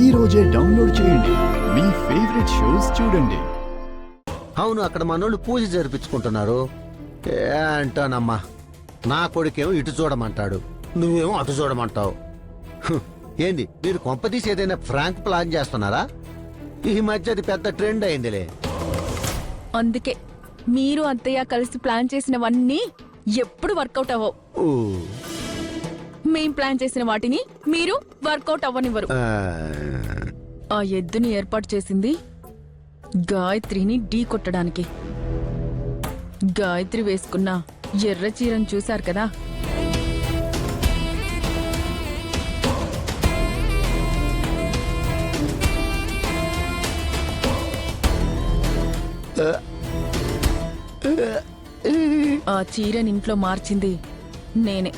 ఈ రోజే డౌన్లోడ్ చేయండి. మీ ఫేవరెట్ షోస్ చూడండి. అవును, అక్కడ మనోళ్ళు పూజ జరిపించుకుంటున్నారు. ఏంటోనమ్మా, నా కొడుకేమో ఇటు చూడమంటాడు, నువ్వేమో అటు చూడమంటావు. ఏంది మీరు కొంపదీసి ఏదైనా ఫ్రాంక్ ప్లాన్ చేస్తున్నారా? ఈ మధ్య అది పెద్ద ట్రెండ్ అయిందిలే. అందుకే మీరు అత్తయ్య కలిసి ప్లాన్ చేసినవన్నీ ఎప్పుడు వర్కౌట్ అవ్వవు. ఊ, మేం ప్లాన్ చేసిన వాటిని మీరు వర్కౌట్ అవ్వనివ్వరు. ఆ ఎద్దుని ఏర్పాటు చేసింది గాయత్రిని ఢీ కొట్టడానికి. గాయత్రి వేసుకున్న ఎర్ర చీరను చూశారు కదా. ఆ చీరని ఇంట్లో మార్చింది నేనే.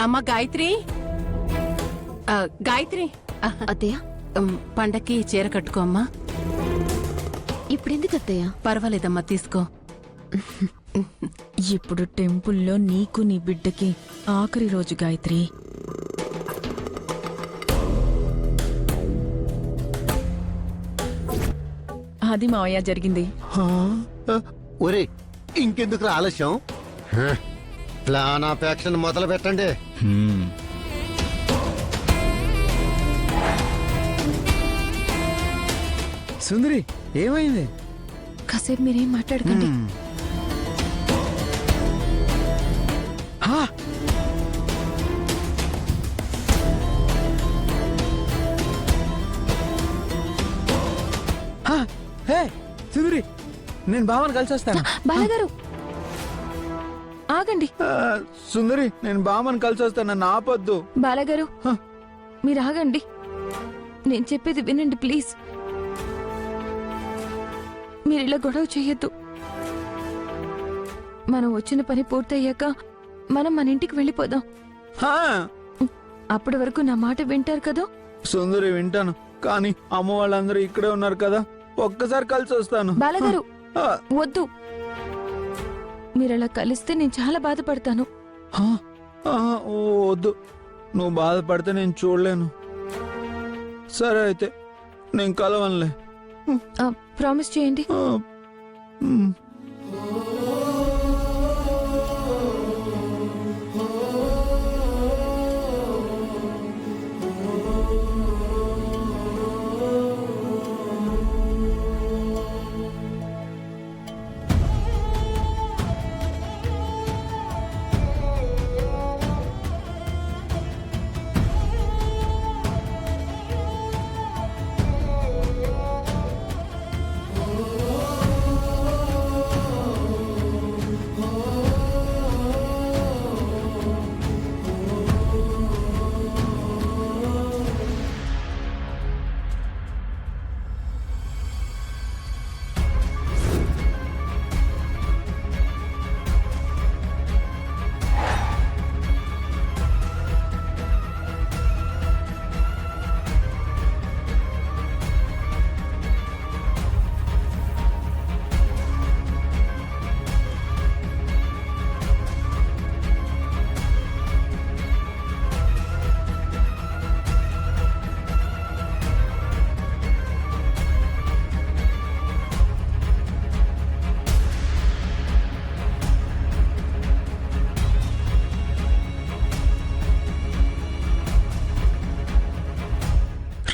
అమ్మ గాయత్రి, గాయత్రి, అత్తయ్య పండక్కి చీర కట్టుకో అమ్మా. ఇప్పుడెందుకు అత్తయ్య? పర్వాలేదమ్మా, తీసుకో. ఇప్పుడు టెంపుల్లో నీకు నీ బిడ్డకి ఆఖరి రోజు గాయత్రి. అది మావయ్య జరిగింది. ఒరే, ఇంకెందుకు ఆలస్యం? ప్లాన్ ఆఫ్ యాక్షన్ మొదలు పెట్టండి. సుందరి, ఏమైంది? కాసేపు మీరేం మాట్లాడకండి. హా! హా! హే సుందరి, నేను బావని కలిసి వస్తాను. బాలగారు ఆగండి. సుందరి, నేను బావని కలిసి వస్తాను, నన్ను ఆపొద్దు. బాలగారు హ. మీరు ఆగండి. నేను చెప్పేది వినండి ప్లీజ్. మీరు ఇలా గొడవ చెయ్యొద్దు. మనం వచ్చిన పని పూర్తయ్యాక మనం మన ఇంటికి వెళ్ళిపోదాం. హా! అప్పటి వరకు నా మాట వింటారు కదా? సుందరి, వింటాను, కానీ అమ్మ వాళ్ళందరూ ఇక్కడే ఉన్నారు కదా, ఒక్కసారి కలిసి వస్తాను. బాలగారు హా! వద్దు. మీరు అలా కలిస్తే నేను చాలా బాధపడతాను. హా! ఆహా, వద్దు, నువ్వు బాధపడితే నేను చూడలేను. సరే అయితే నేను కలవనులే. ప్రామిస్ చేయండి. ఆ, మ్.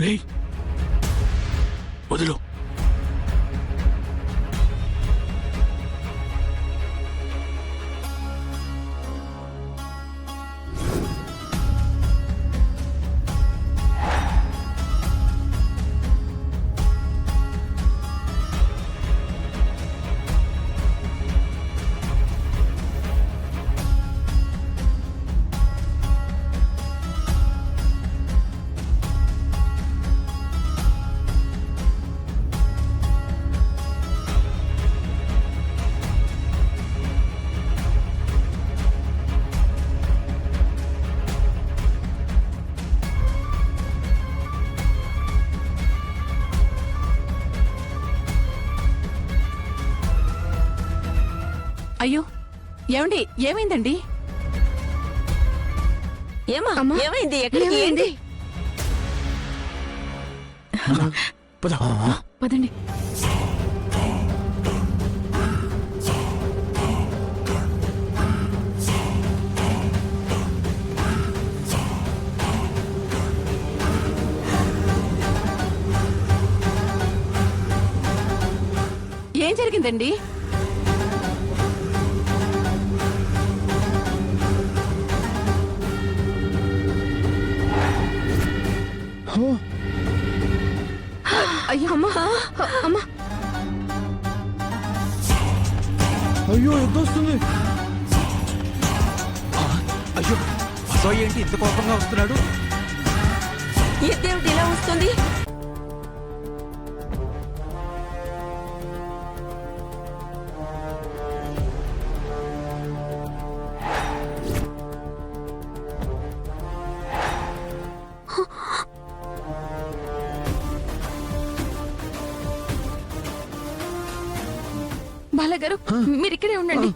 రేయ్, వదిలు. అయ్యో ఏమండి ఏమైందండి? ఏమా ఏమైంది? ఎక్కడికి ఏంటి? పదండి. ఏం జరిగిందండి? అయ్యో అమ్మా అమ్మా అయ్యో ఎద్దొస్తుంది. అయ్యో బసవయ్య ఏంటి ఇంత కోపంగా వస్తున్నాడు? ఇదేమిటి ఇలా వస్తుంది? బాలగారు మీరు ఇక్కడే ఉండండి.